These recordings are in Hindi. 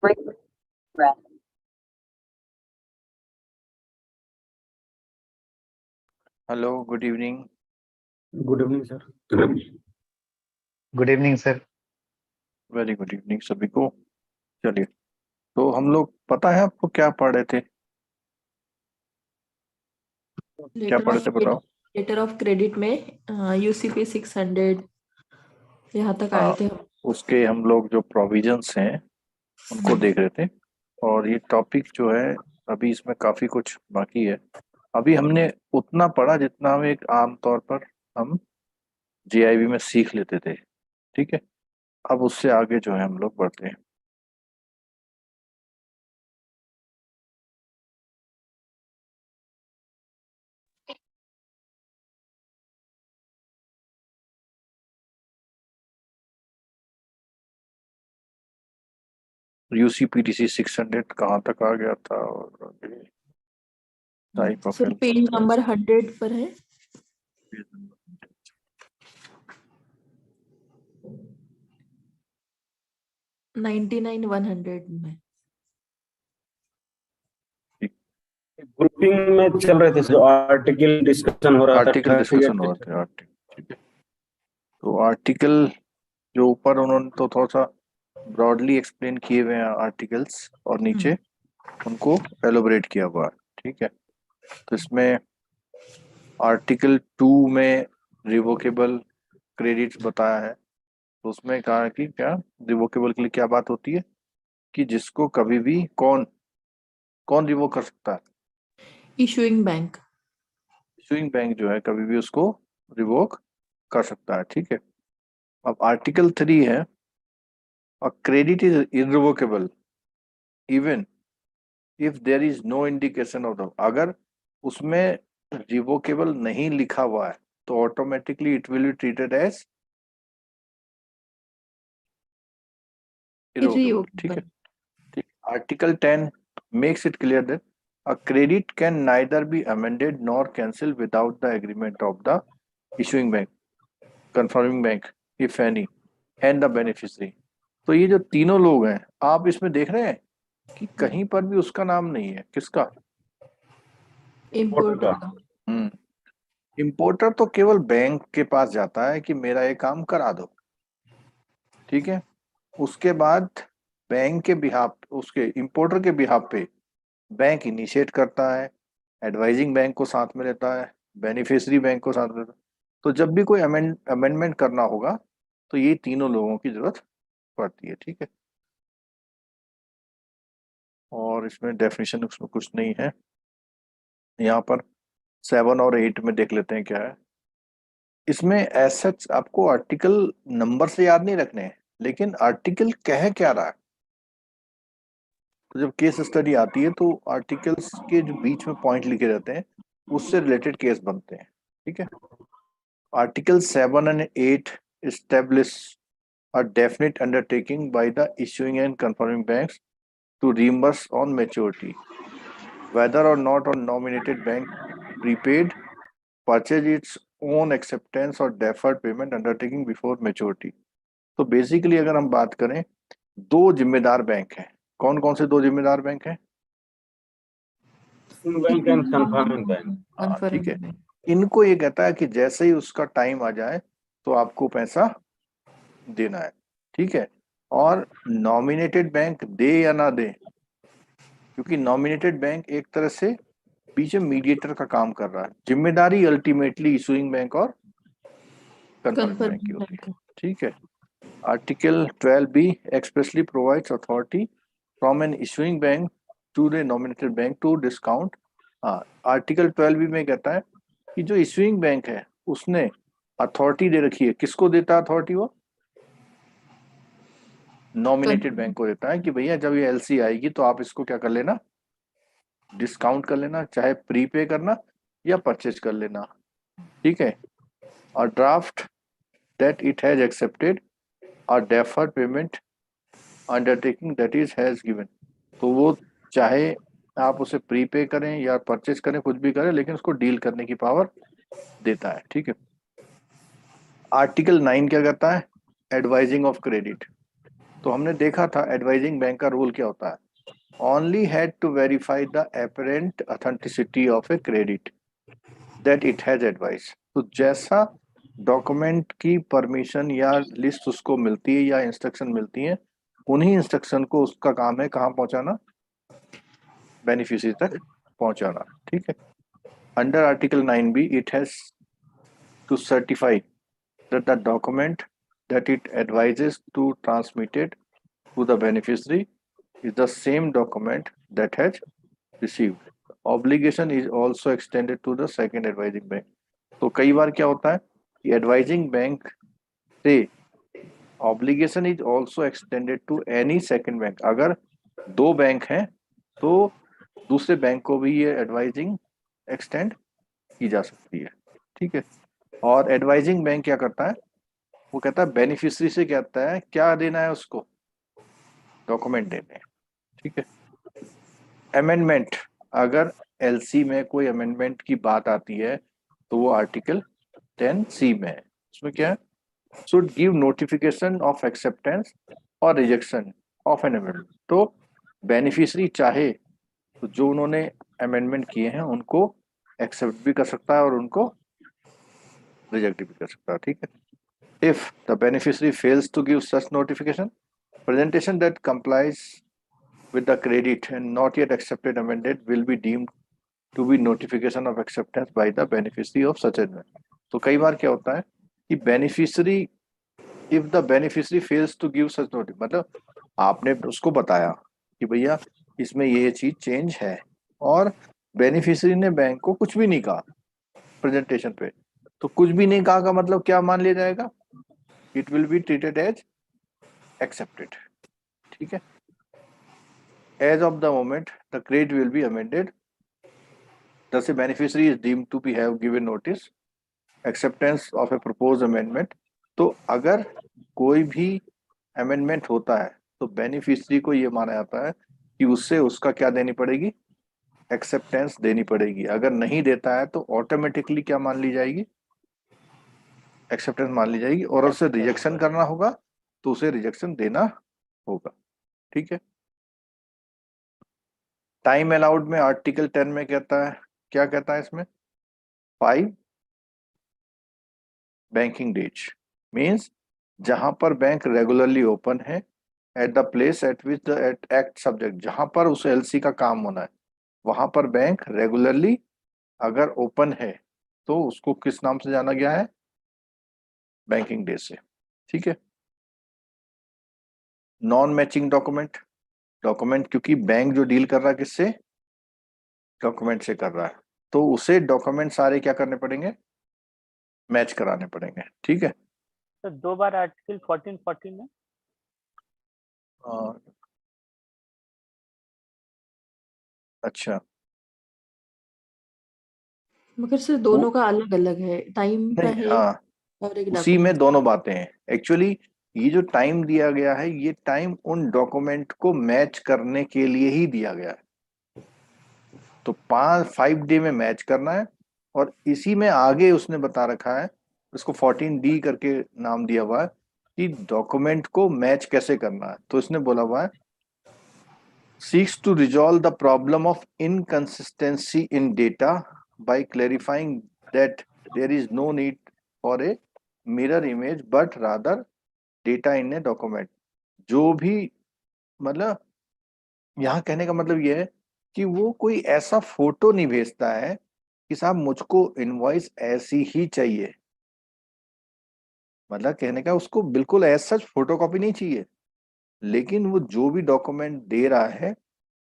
Hello, good evening. Good evening sir. Good evening sir. Very good evening सभी को। चलिए, तो हम लोग, पता है आपको क्या पढ़ रहे थे? क्या पढ़े थे बताओ। लेटर ऑफ क्रेडिट में यूसीपी 600 यहाँ तक आए थे हम। उसके हम लोग जो प्रोविजंस हैं उनको देख रहे थे, और ये टॉपिक जो है अभी इसमें काफी कुछ बाकी है। अभी हमने उतना पढ़ा जितना हम एक आम तौर पर हम जीआईबी में सीख लेते थे, ठीक है। अब उससे आगे जो है हम लोग बढ़ते हैं। यूसीपीटीसी 600 कहाँ तक आ गया था, और type of sir page number 100 पर है। 99 100 में ग्रुपिंग में चल रहे थे, जो आर्टिकल डिस्कशन हो रहा था। आर्टिकल डिस्कशन हो रहा था। आर्टिकल, ठीक है। तो आर्टिकल जो ऊपर उन्होंने तो थोड़ा सा ब्रॉडली एक्सप्लेन किए हुए हैं आर्टिकल्स, और नीचे उनको एलोबरेट किया हुआ है, ठीक है। तो इसमें आर्टिकल 2 में रिवोकेबल क्रेडिट्स बताया है। तो उसमें कहा है कि क्या रिवोकेबल के लिए क्या बात होती है, कि जिसको कभी भी कौन कौन रिवोक कर सकता है? Issuing bank. इशूइंग बैंक जो है कभी भी उसको रिवोक कर सकता है, ठीक है। अब आर्टिकल 3 है, a credit is irrevocable even if there is no indication of the, अगर उसमें रिवोकेबल नहीं लिखा हुआ है तो automatically it will be treated as irrevocable, ठीक है। ठीक। Article 10 makes it clear that a credit can neither be amended nor cancelled without the agreement of the issuing bank, confirming bank, if any, and the beneficiary. तो ये जो तीनों लोग हैं, आप इसमें देख रहे हैं कि कहीं पर भी उसका नाम नहीं है। किसका? इम्पोर्टर का। इम्पोर्टर तो केवल बैंक के पास जाता है कि मेरा ये काम करा दो, ठीक है। उसके बाद बैंक के बिहाफ, उसके इम्पोर्टर के बिहाफ पे बैंक इनिशिएट करता है, एडवाइजिंग बैंक को साथ में लेता है, बेनिफिशियरी बैंक को साथ में लेता है। तो जब भी कोई अमेंडमेंट करना होगा तो ये तीनों लोगों की जरूरत पड़ती है, ठीक है। और इसमें डेफिनेशन उसमें कुछ नहीं है। यहाँ पर 7 और 8 में देख लेते हैं क्या है। इसमें ऐसा आपको आर्टिकल नंबर से याद नहीं रखने हैं, लेकिन आर्टिकल कह क्या रहा है। तो जब केस स्टडी आती है तो आर्टिकल्स के जो बीच में पॉइंट लिखे रहते हैं उससे रिलेटेड केस बनते हैं, ठीक है। Article 7 and 8 establish a definite undertaking by the issuing and confirming banks to reimburse on maturity, whether or not a nominated bank prepaid, purchase its own acceptance or deferred payment undertaking before maturity. तो बेसिकली अगर हम बात करें, दो जिम्मेदार बैंक हैं। कौन कौन से दो जिम्मेदार बैंक हैं? Bank and confirming bank. ठीक है। इनको ये कहता है कि जैसे ही उसका टाइम आ जाए तो आपको पैसा देना है, ठीक है। और नॉमिनेटेड बैंक दे या ना दे, क्योंकि नॉमिनेटेड बैंक एक तरह से पीछे मीडिएटर का काम कर रहा है, जिम्मेदारी अल्टीमेटली इशूइंग बैंक और कंफर्मिंग बैंक की होती है, ठीक है। Article 12B expressly provides authority from an issuing bank to the nominated bank to discount. Article 12B में कहता है कि जो इशूइंग बैंक है उसने अथॉरिटी दे रखी है। किसको देता है अथॉरिटी? वो नॉमिनेटेड बैंक को देता है कि भैया जब ये एलसी आएगी तो आप इसको क्या कर लेना, डिस्काउंट कर लेना, चाहे प्रीपे करना या परचेज कर लेना, ठीक है। और draft that it has accepted और deferred payment undertaking that is has given. तो वो चाहे आप उसे प्रीपे करें या परचेज करें, कुछ भी करें, लेकिन उसको डील करने की पावर देता है, ठीक है। आर्टिकल 9 क्या कहता है? Advising of credit. तो हमने देखा था एडवाइजिंग बैंक का रूल क्या होता है, only had to verify the apparent authenticity of a credit that it has advise. तो जैसा डॉक्यूमेंट की परमिशन या लिस्ट उसको मिलती है या इंस्ट्रक्शन मिलती है, उन्हीं इंस्ट्रक्शन को उसका काम है कहाँ पहुंचाना, बेनिफिशियरी तक पहुंचाना। ठीक है। Under article 9B it has to certify that the document that it advises to transmitted to the beneficiary is the same document that has received. Obligation is also extended to the second advising bank. तो कई बार क्या होता है कि एडवाइजिंग बैंक से obligation is also extended to any second bank. अगर दो बैंक हैं तो दूसरे बैंक को भी ये एडवाइजिंग एक्सटेंड की जा सकती है। ठीक है। और एडवाइजिंग बैंक क्या करता है, वो कहता है बेनिफिशियरी से कहता है क्या देना है उसको, डॉक्यूमेंट देने हैं। ठीक है। अमेंडमेंट, अगर एलसी में कोई अमेंडमेंट की बात आती है तो वो आर्टिकल 10C में है। उसमें क्या है, should give notification of acceptance और रिजेक्शन ऑफ एन अमेंडमेंट। तो बेनिफिशियरी चाहे तो जो उन्होंने अमेंडमेंट किए हैं उनको एक्सेप्ट भी कर सकता है और उनको रिजेक्ट भी कर सकता है। ठीक है। If the beneficiary fails to give such notification, presentation that complies with the credit and not yet accepted amended will be deemed to be notification of acceptance by the beneficiary of such amendment. तो कई बार क्या होता है कि beneficiary, if the beneficiary fails to give such notice, मतलब आपने उसको बताया कि भैया इसमें ये चीज चेंज है और बेनिफिशियरी ने बैंक को कुछ भी नहीं कहा प्रेजेंटेशन पे, तो कुछ भी नहीं कहा का मतलब क्या मान लिया जाएगा, it will be treated as accepted. ठीक है। As of the moment the credit will be amended, thus a beneficiary is deemed to be have given notice acceptance of a proposed amendment. तो अगर कोई भी amendment होता है तो बेनिफिशियरी को ये माना जाता है कि उससे उसका क्या देनी पड़ेगी, एक्सेप्टेंस देनी पड़ेगी। अगर नहीं देता है तो ऑटोमेटिकली क्या मान ली जाएगी, एक्सेप्टेंस मान ली जाएगी, और उसे रिजेक्शन करना होगा तो उसे रिजेक्शन देना होगा। ठीक है। टाइम अलाउड में आर्टिकल 10 में कहता है, क्या कहता है इसमें, 5 बैंकिंग डेज मींस जहां पर बैंक रेगुलरली ओपन है at the place at which the act subject, जहां पर उस एलसी का काम होना है वहां पर बैंक रेगुलरली अगर ओपन है तो उसको किस नाम से जाना गया है, बैंकिंग डे से। ठीक है। नॉन मैचिंग डॉक्यूमेंट, डॉक्यूमेंट क्योंकि बैंक जो डील कर रहा है किससे, डॉक्यूमेंट से कर रहा है, तो उसे डॉक्यूमेंट सारे क्या करने पड़ेंगे, मैच कराने पड़ेंगे। ठीक है। तो दो बार आर्टिकल 14 में अच्छा, मगर सिर्फ दोनों का अलग अलग है, टाइम का नहीं है हाँ, और एक उसी में डॉक्यूमेंट। दोनों बातें हैं। एक्चुअली ये जो टाइम दिया गया है ये टाइम उन डॉक्यूमेंट को मैच करने के लिए ही दिया गया है। तो 5 डे में मैच करना है, और इसी में आगे उसने बता रखा है, इसको 14D करके नाम दिया हुआ है कि डॉक्यूमेंट को मैच कैसे करना है। तो इसने बोला हुआ है seeks to resolve the problem of inconsistency in data by clarifying that there is no need for a mirror image but rather data in a document। जो भी मतलब यहाँ कहने का मतलब ये है कि वो कोई ऐसा फोटो नहीं भेजता है कि साहब मुझको इनवॉइस ऐसी ही चाहिए, मतलब कहने का उसको बिल्कुल एज सच फोटोकॉपी नहीं चाहिए, लेकिन वो जो भी डॉक्यूमेंट दे रहा है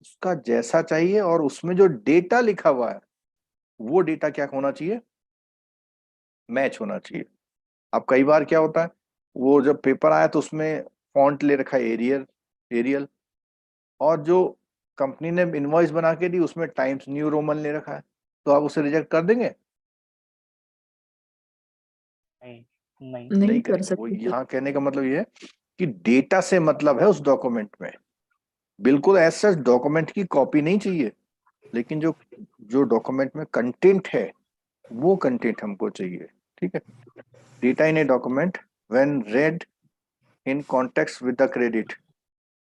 उसका जैसा चाहिए और उसमें जो डेटा लिखा हुआ है वो डेटा क्या होना चाहिए, मैच होना चाहिए। अब कई बार क्या होता है, वो जब पेपर आया तो उसमें फॉन्ट ले रखा है एरियल, और जो कंपनी ने इनवॉइस बना के दी उसमें टाइम्स न्यू रोमन ले रखा है, तो आप उसे रिजेक्ट कर देंगे, नहीं नहीं कर करेंगे। वो सकते। यहाँ कहने का मतलब ये है कि डेटा से मतलब है उस डॉक्यूमेंट में, बिल्कुल ऐसा डॉक्यूमेंट की कॉपी नहीं चाहिए, लेकिन जो जो डॉक्यूमेंट में कंटेंट है वो कंटेंट हमको चाहिए। ठीक है। Data in a document when read in context with the credit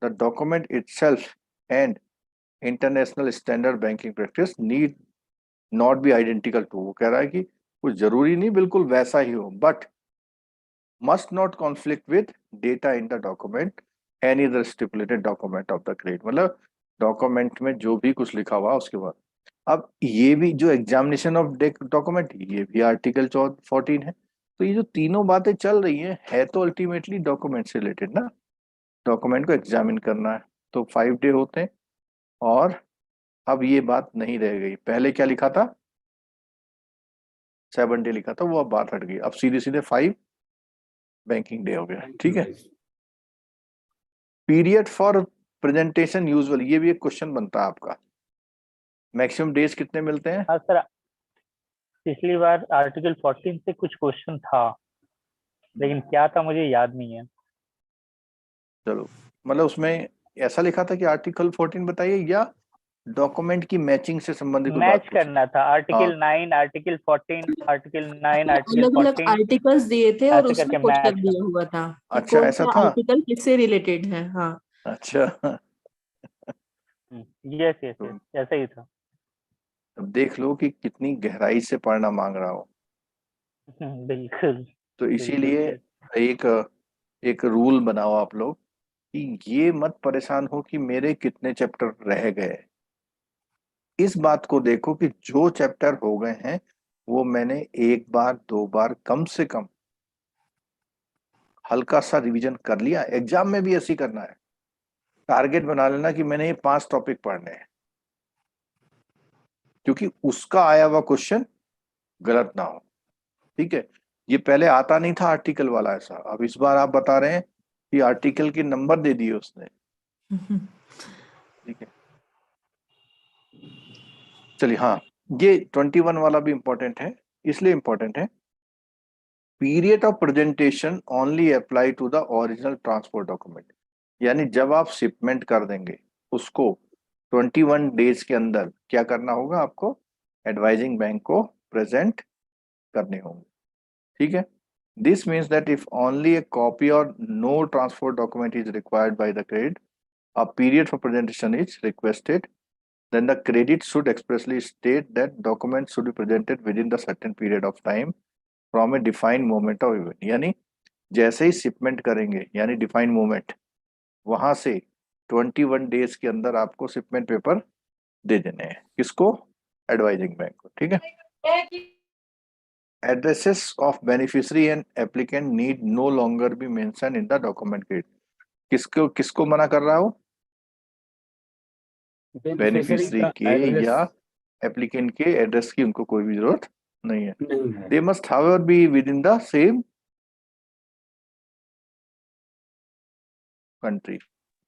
the document itself and international standard banking practice need not be identical to. वो कह रहा है कि कुछ जरूरी नहीं बिल्कुल वैसा ही हो, but must not conflict with data in the document any other stipulated document of the grade। मतलब डॉक्यूमेंट में जो भी कुछ लिखा हुआ उसके बाद अब ये भी जो एग्जामिनेशन ऑफ डॉक्यूमेंट ये भी आर्टिकल 14 है। तो ये जो तीनों बातें चल रही है तो अल्टीमेटली डॉक्यूमेंट से रिलेटेड ना, डॉक्यूमेंट को एग्जामिन करना है। तो 5 डे होते हैं और अब ये बात नहीं रह गई। पहले क्या लिखा था, 7 डे लिखा था, वो अब बात हट गई। अब सीधे सीधे 5 बैंकिंग डे हो गया। ठीक है। पीरियड फॉर प्रेजेंटेशन यूजुअल, ये भी एक क्वेश्चन बनता है आपका। मैक्सिमम डेज कितने मिलते हैं? हाँ सर, पिछली बार आर्टिकल 14 से कुछ क्वेश्चन था, लेकिन क्या था मुझे याद नहीं है। चलो, मतलब उसमें ऐसा लिखा था कि आर्टिकल 14 बताइए या डॉक्यूमेंट की मैचिंग से संबंधित कोई बात मैच पूछी? करना था, आर्टिकल 9, आर्टिकल 14, आर्टिकल 9, आर्टिकल अलग अलग 14, आर्टिकल्स दिए थे और ऐसे उसमें करके क्वेश्चन मैच। दिया हुआ था कि अच्छा, कौन ऐसा सा था। आर्टिकल किससे रिलेटेड है। हाँ, अच्छा, यस यस तो यस, ऐसा ही था। अब देख लो कि कितनी गहराई से पढ़ना मांग रहा हो। बिल्कुल तो बिल्कुल इसीलिए सर। एक एक रूल बनाओ आप लोग कि ये मत परेशान हो कि मेरे कितने चैप्टर रह गए। इस बात को देखो कि जो चैप्टर हो गए हैं वो मैंने एक बार 2 बार कम से कम हल्का सा रिवीजन कर लिया। एग्जाम में भी ऐसे ही करना है। टारगेट बना लेना कि मैंने ये 5 टॉपिक पढ़ने हैं, क्योंकि उसका आया हुआ क्वेश्चन गलत ना हो। ठीक है। ये पहले आता नहीं था आर्टिकल वाला ऐसा, अब इस बार आप बता रहे हैं कि आर्टिकल के नंबर दे दिए उसने। ठीक है, चलिए। हाँ, ये 21 वाला भी इंपॉर्टेंट है। इसलिए इंपॉर्टेंट है, period of presentation only apply to the original transport document. यानी जब आप शिपमेंट कर देंगे उसको 21 डेज के अंदर क्या करना होगा, आपको एडवाइजिंग बैंक को प्रेजेंट करने होंगे। ठीक है। This means that if only a copy और no transport document is required by the credit, a period for presentation is requested, then the credit should expressly state that documents should be presented within the certain period of time from a defined moment of event। यानी जैसे ही शिपमेंट करेंगे, यानी डिफाइंड मोमेंट, वहां से 21 डेज के अंदर आपको शिपमेंट पेपर दे देने हैं। किसको? एडवाइजिंग बैंक को। ठीक है। Addresses of beneficiary and applicant need no longer be mention in the document credit. किसको किसको मना कर रहा हो? बेनिफिशियरी का के एड्रेस या एप्लीकेंट के एड्रेस की उनको कोई भी जरूरत नहीं है। नहीं है। They must however be with in the same country.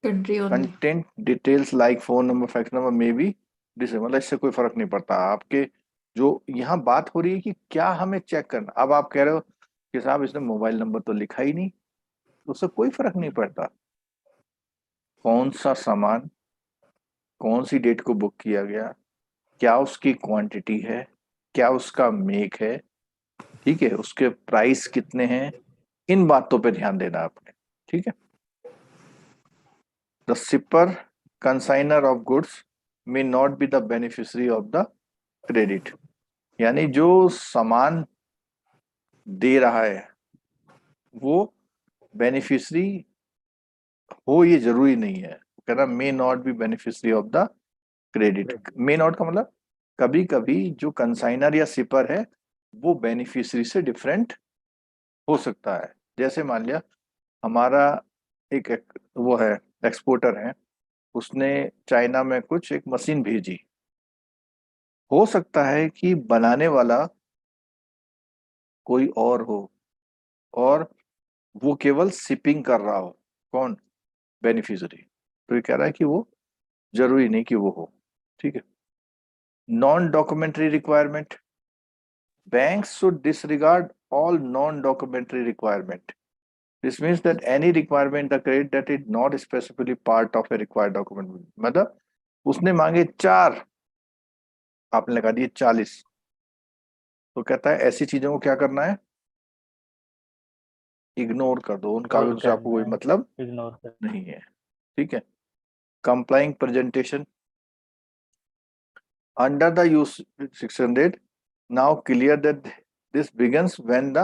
Country only. Content details like phone number, fax number में भी मतलब इससे कोई फर्क नहीं पड़ता आपके। जो यहाँ बात हो रही है कि क्या हमें चेक करना, अब आप कह रहे हो कि साहब इसने मोबाइल नंबर तो लिखा ही नहीं, तो उससे कोई फर्क नहीं पड़ता। कौन सा सामान कौन सी डेट को बुक किया गया, क्या उसकी क्वांटिटी है, क्या उसका मेक है, ठीक है, उसके प्राइस कितने हैं, इन बातों पे ध्यान देना आपने। ठीक है। The shipper consignor of goods may not be the beneficiary of the credit. यानी जो सामान दे रहा है वो बेनिफिशियरी हो ये जरूरी नहीं है। कह रहा मे not B beneficiary of the credit. May not का मतलब कभी कभी जो कंसाइनर या शिपर है वो बेनिफिशियरी से डिफरेंट हो सकता है। जैसे मान लिया हमारा एक वो है, एक्सपोर्टर है, उसने चाइना में कुछ एक मशीन भेजी। हो सकता है कि बनाने वाला कोई और हो और वो केवल शिपिंग कर रहा हो। कौन? बेनिफिशियरी। तो ये कह रहा है कि वो जरूरी नहीं कि वो हो। ठीक है। Non documentary requirement, banks should disregard all non-documentary requirement। This means that any requirement the credit that is not specifically part of a required document। मतलब उसने मांगे 4, आपने लगा दिए 40, तो कहता है ऐसी चीजों को क्या करना है? इग्नोर कर दो, उन कागजों से आपको कोई मतलब इग्नोर कर। नहीं है। ठीक है। Complying presentation under the use 600 now clear that this begins when the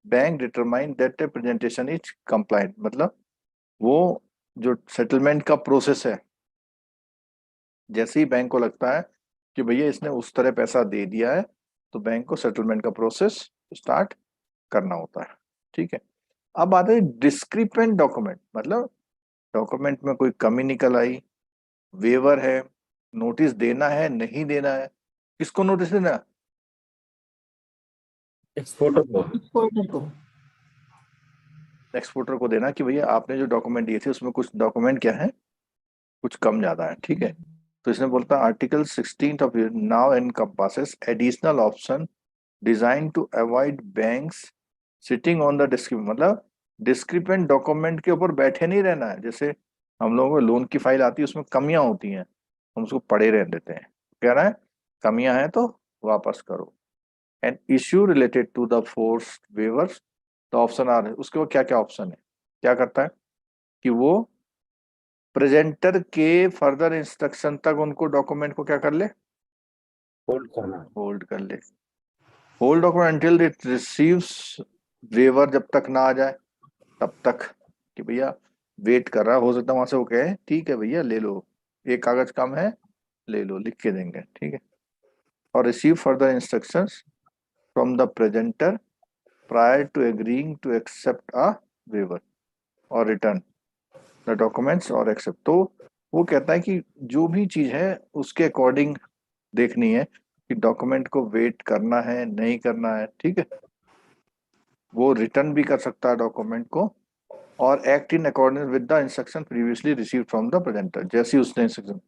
bank determine that a presentation is compliant। मतलब वो जो सेटलमेंट का प्रोसेस है, जैसे ही बैंक को लगता है कि भैया इसने उस तरह पैसा दे दिया है, तो बैंक को सेटलमेंट का प्रोसेस स्टार्ट करना होता है। ठीक है। अब आते हैं डिस्क्रिपेंट डॉक्यूमेंट, मतलब डॉक्यूमेंट में कोई कमी निकल आई, वेवर है, नोटिस देना है नहीं देना है। किसको नोटिस देना है? एक्सपोर्टर को। एक्सपोर्टर को। एक्सपोर्टर को देना कि भैया आपने जो डॉक्यूमेंट दिए थे उसमें कुछ डॉक्यूमेंट क्या है, कुछ कम ज्यादा है। ठीक है। तो इसने बोलता है article 16 of now encompasses additional option design to avoid banks sitting on the discrepant, मतलब डिस्क्रिपेंट डॉक्यूमेंट के ऊपर बैठे नहीं रहना है। जैसे हम लोगों को लोन की फाइल आती है, उसमें कमियां होती हैं, हम उसको पड़े रहने देते हैं, कह रहा है कमियां हैं तो वापस करो। And issue related to the forced waivers the option are, उसके बाद क्या क्या ऑप्शन है, क्या करता है कि वो प्रेजेंटर के फर्दर इंस्ट्रक्शन तक उनको डॉक्यूमेंट को क्या कर ले, होल्ड करना। होल्ड कर ले। Hold document until it receives waiver, जब तक ना आ जाए तब तक कि भैया वेट कर रहा है। हो सकता है वहां से वो कहे ठीक है भैया ले लो, एक कागज कम है ले लो, लिख के देंगे। ठीक है। और receive further instructions from the presenter prior to agreeing to accept a waiver और रिटर्न द डॉक्यूमेंट्स और एक्सेप्ट। तो वो कहता है कि जो भी चीज है उसके अकॉर्डिंग देखनी है कि डॉक्यूमेंट को वेट करना है नहीं करना है। ठीक है। वो रिटर्न भी कर सकता है डॉक्यूमेंट को, और act in accordance with the instruction previously received from the presenter. जैसी उसने instruction,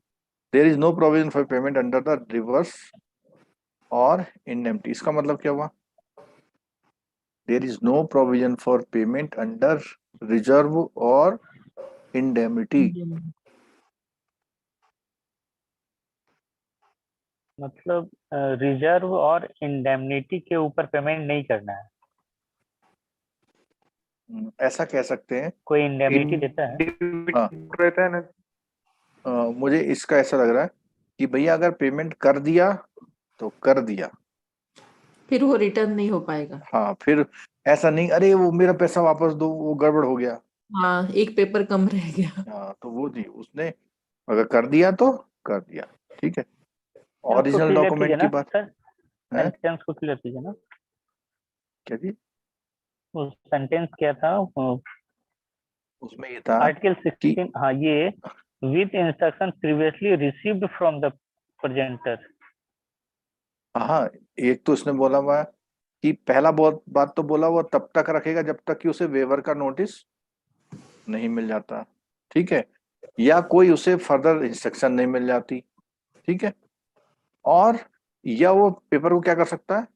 there is no provision for payment under the reserve और इंडेमनिटी। इसका मतलब क्या हुआ? There is no provision for payment under reserve और इंडेमनिटी। मतलब रिजर्व और इंडेमनिटी के ऊपर पेमेंट नहीं करना है। ऐसा कह सकते हैं। कोई इंडेमनिटी देता है? हाँ। रहता है ना। मुझे इसका ऐसा लग रहा है कि भैया अगर पेमेंट कर दिया तो कर दिया, फिर वो रिटर्न नहीं हो पाएगा। हाँ फिर ऐसा नहीं अरे वो मेरा पैसा वापस दो, वो गड़बड़ हो गया। हाँ, एक पेपर कम रह गया। हाँ तो वो जी उसने अगर कर दिया तो कर दिया। ठीक है। उसको ओरिजिनल क्लियर कीजिए डॉक्यूमेंट की ना बात सर, है। सेंटेंस को क्लियर कीजिए ना। क्या जी? वो सेंटेंस क्या था? उसमें ये था आर्टिकल कि 16, हाँ ये with instruction previously received from the presenter. हाँ एक तो उसने बोला हुआ है कि पहला बहुत बात तो बोला वो तब तक रखेगा जब तक कि उसे वेवर का नोटिस नहीं मिल जाता। ठीक है। या कोई उसे फर्दर इंस्ट्रक्शन नहीं मिल जाती। ठीक है। और या वो पेपर को क्या कर सकता है,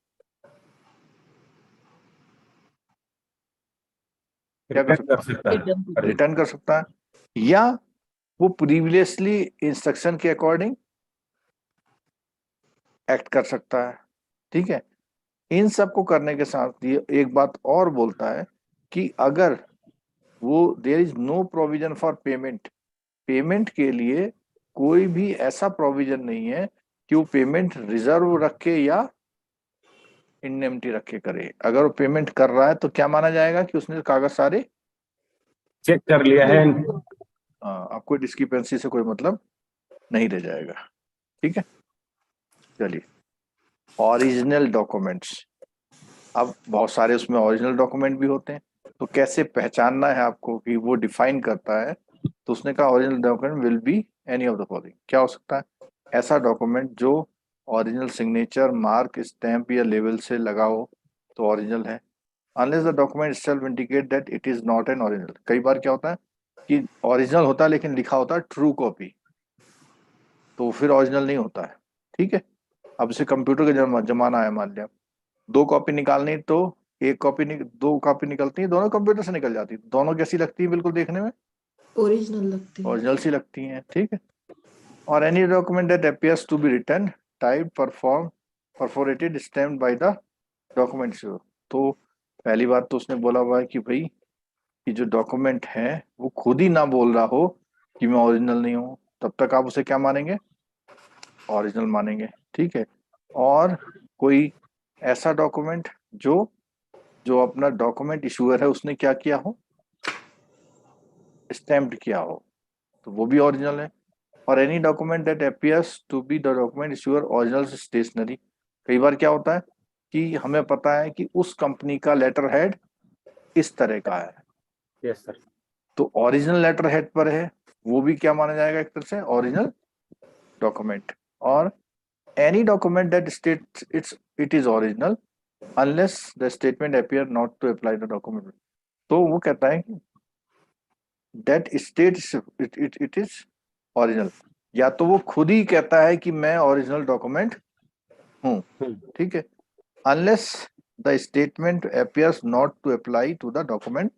क्या कर सकता कर सकता है। है, रिटर्न कर सकता है, या वो प्रीवियसली इंस्ट्रक्शन के अकॉर्डिंग एक्ट कर सकता है। ठीक है। इन सब को करने के साथ ये एक बात और बोलता है कि अगर वो there is no provision for payment, payment के लिए कोई भी ऐसा प्रोविजन नहीं है कि वो पेमेंट रिजर्व रख के या इंडेमनिटी रख के करे। अगर वो पेमेंट कर रहा है तो क्या माना जाएगा कि उसने कागज सारे चेक कर लिया है। आपको डिस्क्रिपेंसी से कोई मतलब नहीं रह जाएगा। ठीक है। चलिए ओरिजिनल डॉक्यूमेंट्स, अब बहुत सारे उसमें ओरिजिनल डॉक्यूमेंट भी होते हैं, तो कैसे पहचानना है आपको कि वो डिफाइन करता है। तो उसने कहा original document will be any of the following. क्या हो सकता है? ऐसा डॉक्यूमेंट जो ओरिजिनल सिग्नेचर मार्क स्टैंप या लेवल से लगा हो तो ओरिजिनल है, unless the document itself indicate that it is not an original. कई बार क्या होता है कि ओरिजिनल होता है लेकिन लिखा होता है ट्रू कॉपी, तो फिर ओरिजिनल नहीं होता है। ठीक है। अब से कंप्यूटर का जमाना है, मान लिया दो कॉपी निकालनी तो एक कॉपी दो कॉपी निकलती है, दोनों कंप्यूटर से निकल जाती है, दोनों कैसी लगती है? बिल्कुल देखने में ओरिजिनल लगती है। ओरिजिनल सी लगती हैं। ठीक है। और any document that appears to be written type perforated stamped by the document. तो पहली बात तो उसने बोला हुआ है कि भाई कि जो डॉक्यूमेंट है वो खुद ही ना बोल रहा हो कि मैं ओरिजिनल नहीं हूँ, तब तक आप उसे क्या मानेंगे, ओरिजिनल मानेंगे। ठीक है। और कोई ऐसा डॉक्यूमेंट जो जो अपना डॉक्यूमेंट इशूअर है उसने क्या किया हो, स्टैम्प्ड किया हो, तो वो भी ओरिजिनल है। और any document that appears to be the document issuer original stationery. कई बार क्या होता है कि हमें पता है कि उस कंपनी का लेटर हेड इस तरह का है, यस सर। तो ओरिजिनल लेटर हेड पर है, वो भी क्या माना जाएगा, एक तरह से ओरिजिनल डॉक्यूमेंट। और any document that states it is original unless the statement appear not to apply the document. तो वो कहता है कि that states it is original, या तो वो खुद ही कहता है कि मैं ओरिजिनल डॉक्यूमेंट हूं, ठीक है, unless the statement appears not to apply to the document,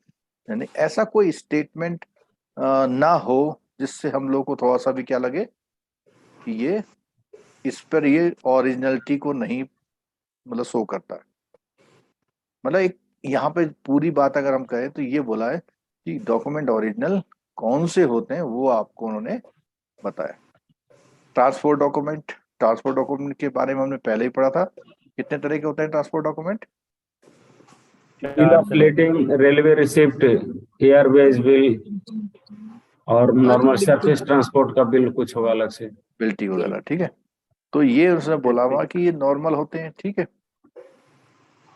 यानी ऐसा कोई स्टेटमेंट ना हो जिससे हम लोग को थोड़ा सा भी क्या लगे कि ये इस पर ये ओरिजिनलिटी को नहीं मतलब शो करता है। मतलब एक यहाँ पे पूरी बात अगर हम कहें तो ये बोला है कि डॉक्यूमेंट ओरिजिनल कौन से होते हैं वो आपको उन्होंने बताया। ट्रांसपोर्ट डॉक्यूमेंट के बारे में हमने पहले ही पढ़ा था। कितने तरह के होते हैं transport document? Bill of letting, railway receipt, Airways bill, और नॉर्मल सरफेस ट्रांसपोर्ट का बिल कुछ होगा अलग से। बिल्टी वगैरह, ठीक है। तो ये उसने बोला हुआ कि ये नॉर्मल होते हैं, ठीक है।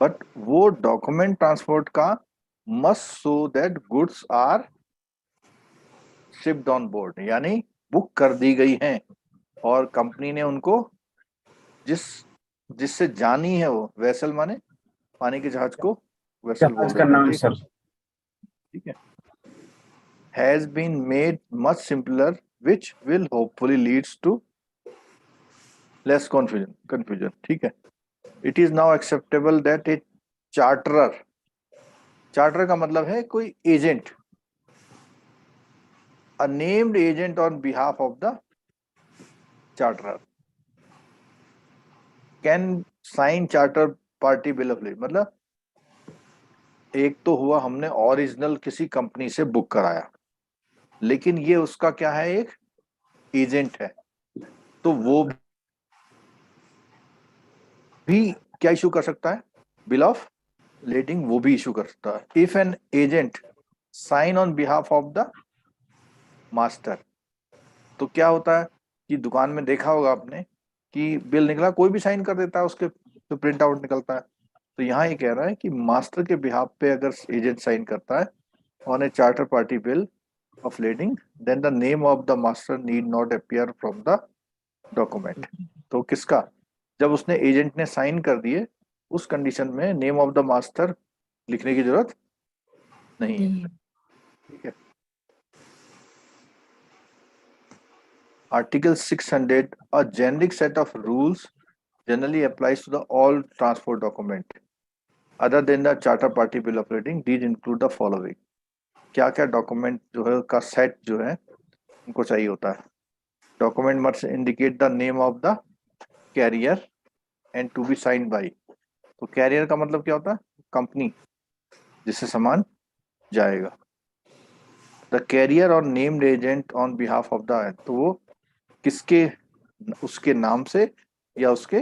बट वो डॉक्यूमेंट ट्रांसपोर्ट का must show that goods are shipped on board, यानी बुक कर दी गई हैं और कंपनी ने उनको जिससे जानी है, वो वेसल माने पानी के जहाज को वेसल बोल जहाज का देते हैं, नाम ठीक सर। ठीक है। Has been made much simpler which will hopefully leads to less confusion, ठीक है। It is now acceptable that a charterer, charter का मतलब है कोई agent, a named agent on behalf of the charterer can sign charter party bill of lading। मतलब एक तो हुआ हमने ओरिजिनल किसी कंपनी से बुक कराया, लेकिन ये उसका क्या है, एक एजेंट है, तो वो भी क्या इशू कर सकता है, बिल ऑफ lading वो भी इशू कर सकता है। If an agent sign on behalf of the master, तो क्या होता है कि दुकान में देखा होगा आपने कि बिल निकला, कोई भी साइन कर देता है, उसके तो प्रिंट आउट निकलता है। तो यहाँ ये कह रहा है कि मास्टर के बिहाफ पे अगर एजेंट साइन करता है on a charter party bill of lading, then the name of the master need not appear from the document. तो किसका, जब उसने एजेंट ने साइन कर दिए उस कंडीशन में नेम ऑफ द मास्टर लिखने की जरूरत नहीं है, ठीक है। Article 600, a generic set of rules generally applies to the all transport document other than the charter party bill of lading. These include the following। क्या क्या डॉक्यूमेंट जो है का सेट जो है उनको चाहिए होता है। Document must indicate the name of the carrier and to be signed by. तो कैरियर का मतलब क्या होता है, कंपनी जिससे सामान जाएगा। द कैरियर और named agent on behalf of the, तो वो किसके, उसके नाम से या उसके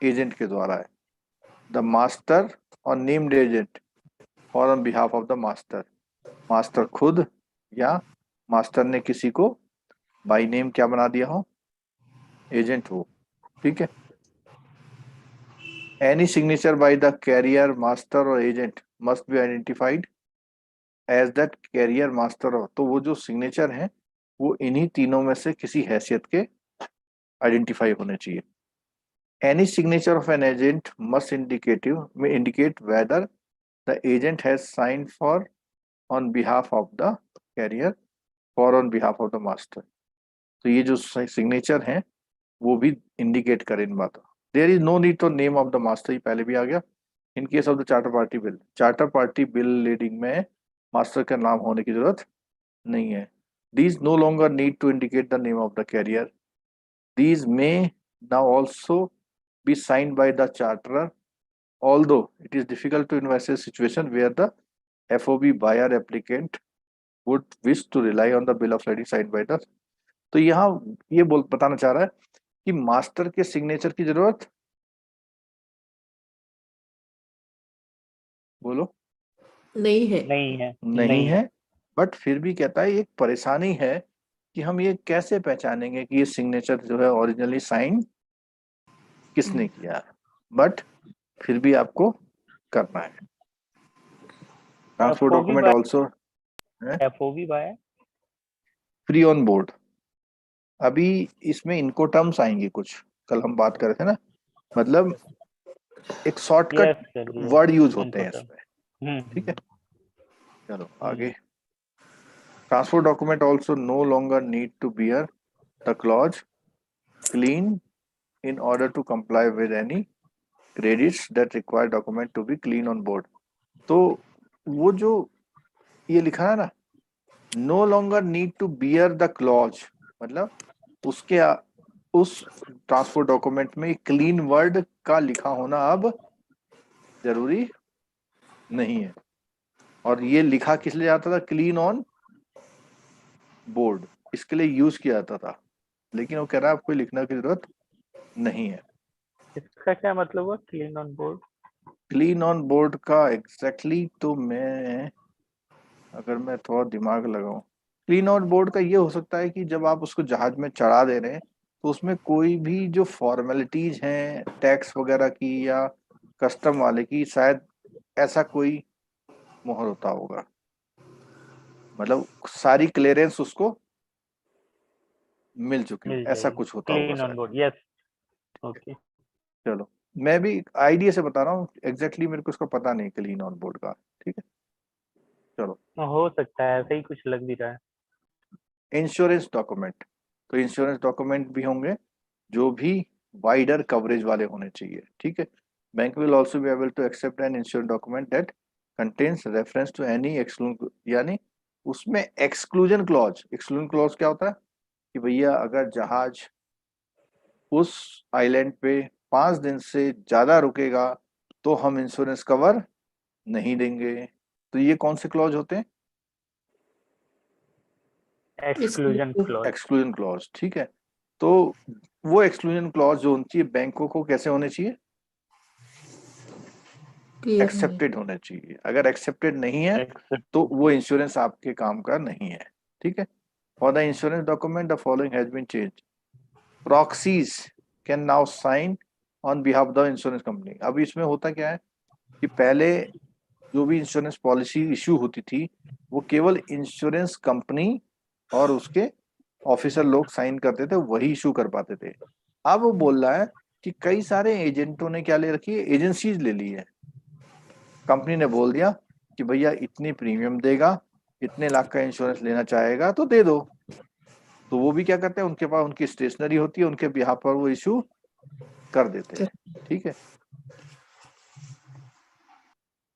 एजेंट के द्वारा है। द मास्टर और नेम्ड एजेंट और on behalf of the master, master खुद या मास्टर ने किसी को बाय नेम क्या बना दिया हो, एजेंट हो, ठीक है। Any signature by the carrier, master और agent must be identified as that carrier, master और, तो वो जो सिग्नेचर है वो इन्हीं तीनों में से किसी हैसियत के आइडेंटिफाई होने चाहिए। Any signature of an agent must indicate whether the agent has signed for on behalf of the carrier or on behalf of the master। तो ये जो सिग्नेचर हैं वो भी इंडिकेट करें इन बातों। There is no need to name of the master, ये पहले भी आ गया। In case of the charter party bill lading में मास्टर का नाम होने की जरूरत नहीं है। These no longer need to indicate the name of the carrier. These may now also be signed by the charterer, although it is difficult to envisage a situation where the FOB buyer applicant would wish to rely on the bill of lading signed by the, तो यहाँ ये बताना चाह रहा है कि मास्टर के सिग्नेचर की जरूरत, बोलो, नहीं है। नहीं है। नहीं है, बट फिर भी कहता है एक परेशानी है कि हम ये कैसे पहचानेंगे कि ये सिग्नेचर जो है ओरिजिनली साइन किसने किया है, बट फिर भी आपको करना है। Transfer document also FOB by free on board. अभी इसमें इनको टर्म्स आएंगे कुछ, कल हम बात कर रहे थे ना, मतलब एक शॉर्टकट वर्ड यूज होते हैं इसमें, ठीक है। चलो आगे, transfer document also no longer need to bear the clause clean in order to comply with any credits that require document to be clean on board। तो वो जो ये लिखा है ना, no longer need to bear the clause, मतलब उसके उस ट्रांसपोर्ट डॉक्यूमेंट में क्लीन वर्ड का लिखा होना अब जरूरी नहीं है। और ये लिखा किस लिए जाता था, क्लीन ऑन बोर्ड, इसके लिए यूज किया जाता था, लेकिन वो कह रहा है आपको लिखने की जरूरत नहीं है। इसका क्या मतलब हुआ clean on board? Clean on board का एग्जैक्टली तो मैं, अगर मैं थोड़ा दिमाग लगाऊं, क्लीन ऑन बोर्ड का ये हो सकता है कि जब आप उसको जहाज में चढ़ा दे रहे हैं तो उसमें कोई भी जो फॉर्मेलिटीज हैं टैक्स वगैरह की या कस्टम वाले की, शायद ऐसा कोई मोहर होता होगा, मतलब सारी क्लियरेंस उसको मिल चुकी हो, मिल ऐसा जाएगी कुछ होता होगा क्लीन ऑन शायद। Board, yes. ओके। चलो मैं भी आइडिया से बता रहा हूँ, एग्जैक्टली मेरे को उसका पता नहीं क्लीन ऑन बोर्ड का, ठीक है। चलो हो सकता है, ऐसा ही कुछ लग भी रहा है। इंश्योरेंस डॉक्यूमेंट, तो इंश्योरेंस डॉक्यूमेंट भी होंगे जो भी वाइडर कवरेज वाले होने चाहिए, ठीक है। Bank will also be able to accept an insurance document that contains reference to any exclusion, यानी उसमें एक्सक्लूजन क्लॉज, एक्सक्लूजन क्लॉज क्या होता है कि भैया अगर जहाज उस आइलैंड पे 5 दिन से ज्यादा रुकेगा तो हम इंश्योरेंस कवर नहीं देंगे। तो ये कौन से क्लॉज होते हैं, एक्सक्लूजन क्लॉज। एक्सक्लूजन क्लॉज, ठीक है। तो वो एक्सक्लूजन क्लॉज जो होनी चाहिए बैंकों को कैसे होने चाहिए, क्लियर एक्सेप्टेड होने चाहिए। अगर एक्सेप्टेड नहीं है तो वो इंश्योरेंस आपके काम का नहीं है, ठीक है। For the insurance document the following has been change, proxies can now sign on behalf the insurance company. अब इसमें होता क्या है कि पहले जो भी इंश्योरेंस पॉलिसी इशू होती थी वो केवल इंश्योरेंस कंपनी और उसके ऑफिसर लोग साइन करते थे, वही इशू कर पाते थे। अब वो बोल रहा है कि कई सारे एजेंटों ने क्या ले रखी है, एजेंसीज ले ली है। कंपनी ने बोल दिया कि भैया इतनी प्रीमियम देगा, इतने लाख का इंश्योरेंस लेना चाहेगा तो दे दो। तो वो भी क्या करते हैं, उनके पास उनकी स्टेशनरी होती है, उनके बिहाफ पर वो इशू कर देते हैं, ठीक है।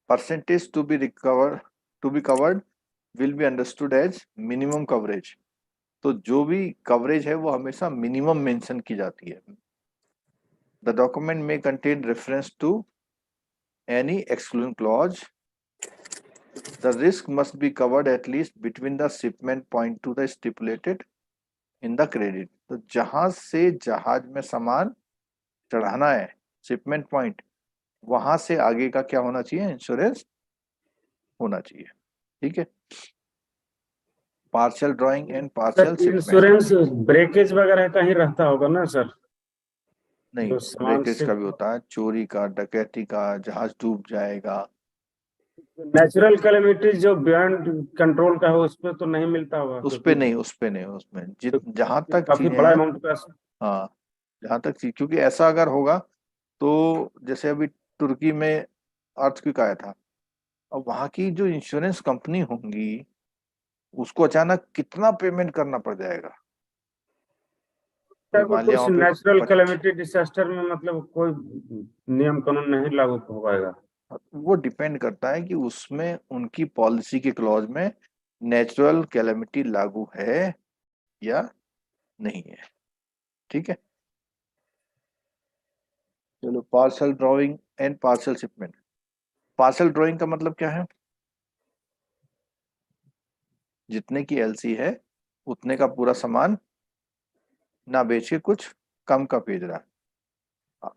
Percentage to be covered will be understood as minimum coverage. तो जो भी कवरेज है वो हमेशा मिनिमम मेंशन की जाती है। द डॉक्यूमेंट में contain reference to any exclusion clause, the risk must be covered at least between the shipment point to the stipulated in the credit. तो जहां से जहाज में सामान चढ़ाना है, शिपमेंट पॉइंट, वहां से आगे का क्या होना चाहिए, इंश्योरेंस होना चाहिए, ठीक है। Partial drawing and partial shipment, insurance breakage वगैरह का ही रहता होगा ना सर? नहीं जो सामान ब्रेकेज से का भी होता है, चोरी का, डकैती का, जहाज डूब जाएगा। नेचुरल कैलेमिटीज जो बियॉन्ड कंट्रोल का है उस पे तो नहीं मिलता होगा, उस पे क्योंकि नहीं, उस पे नहीं, उसमें जहां तक काफी चीजें बड़ा हैं, अमाउंट का। हाँ जहां तक चीज, क्योंकि ऐसा अगर होगा तो जैसे अभी तुर्की में अर्थक्वेक आया था, अब वहां की जो इंश्योरेंस कंपनी होंगी उसको अचानक कितना पेमेंट करना पड़ जाएगा। कोई मान लिया कुछ वहां पे नेचुरल कैलेमिटी डिसास्टर में मतलब कोई नियम कानून नहीं लागू हो पाएगा। वो डिपेंड करता है कि उसमें उनकी पॉलिसी के क्लॉज में नेचुरल कैलेमिटी लागू है या नहीं है, ठीक है। चलो parcel drawing and parcel shipment. Parcel drawing का मतलब क्या है, जितने की एलसी है उतने का पूरा सामान ना बेच के कुछ कम का भेज रहा है।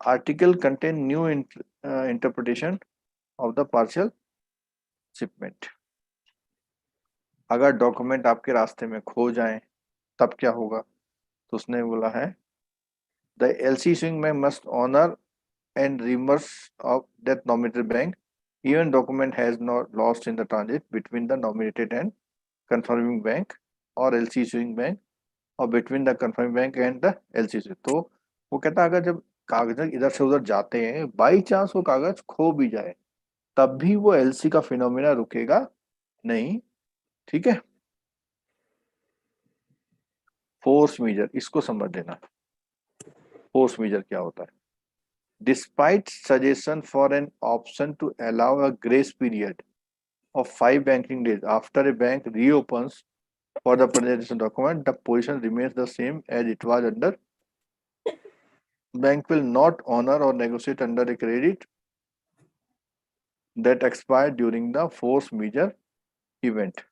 Article contain new interpretation of the partial shipment. अगर डॉक्यूमेंट आपके रास्ते में खो जाए तब क्या होगा? तो उसने बोला है the LC issuing bank must honour and reimburse of that nominated bank even document has not lost in the transit between the nominated and confirming bank or LC issuing bank or between the confirming bank and the LC issuing। तो वो कहता है अगर जब कागज इधर से उधर जाते हैं बाई चांस वो कागज खो भी जाए तब भी वो एलसी का फिनोमिना रुकेगा नहीं। ठीक है, फोर्स मेजर इसको समझ लेना। फोर्स मेजर क्या होता है? Despite suggestion for an option to allow a grace period of 5 banking days after a bank reopens for the presentation document, the position remains the same as it was under. Bank will not honor or negotiate under a credit that expired during the force majeure event.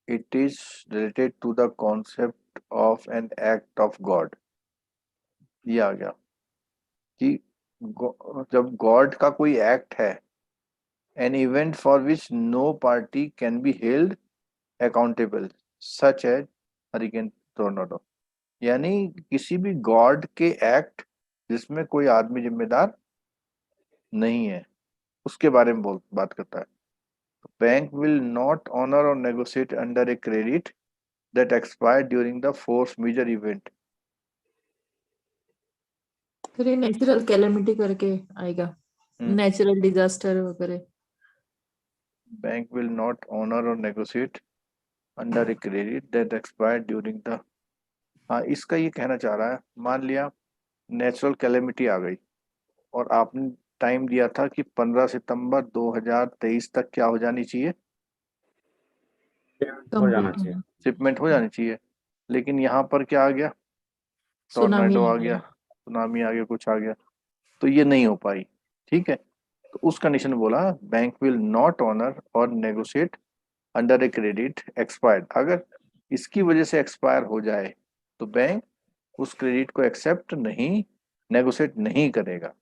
It is related to the concept of an act of God. ये आ गया कि जब गॉड का कोई एक्ट है, an event for which no party can be held accountable such as hurricane tornado, यानी किसी भी गॉड के एक्ट जिसमें कोई आदमी जिम्मेदार नहीं है उसके बारे में बात करता है। बैंक विल नॉट ऑनर और negotiate under a credit that expired during the force majeure event. फिर ये नेचुरल कैलेमिटी करके आएगा, नेचुरल डिजास्टर वगैरह। बैंक विल नॉट ऑनर और negotiate under a credit that expired during the, हाँ इसका ये कहना चाह रहा है, मान लिया नेचुरल कैलेमिटी आ गई और आपने टाइम दिया था कि 15 सितंबर 2023 तक क्या हो जानी चाहिए? हो जाना चाहिए, शिपमेंट हो जानी चाहिए। लेकिन यहाँ पर क्या आ गया? टोर्नेडो आ गया, सुनामी आ गया, कुछ आ गया, तो ये नहीं हो पाई। ठीक है, तो उस कंडीशन में बोला बैंक विल नॉट ऑनर और negotiate under a credit expired. अगर इसकी वजह से एक्सपायर हो जाए तो बैंक उस क्रेडिट को एक्सेप्ट नहीं, नेगोशिएट नहीं करेगा,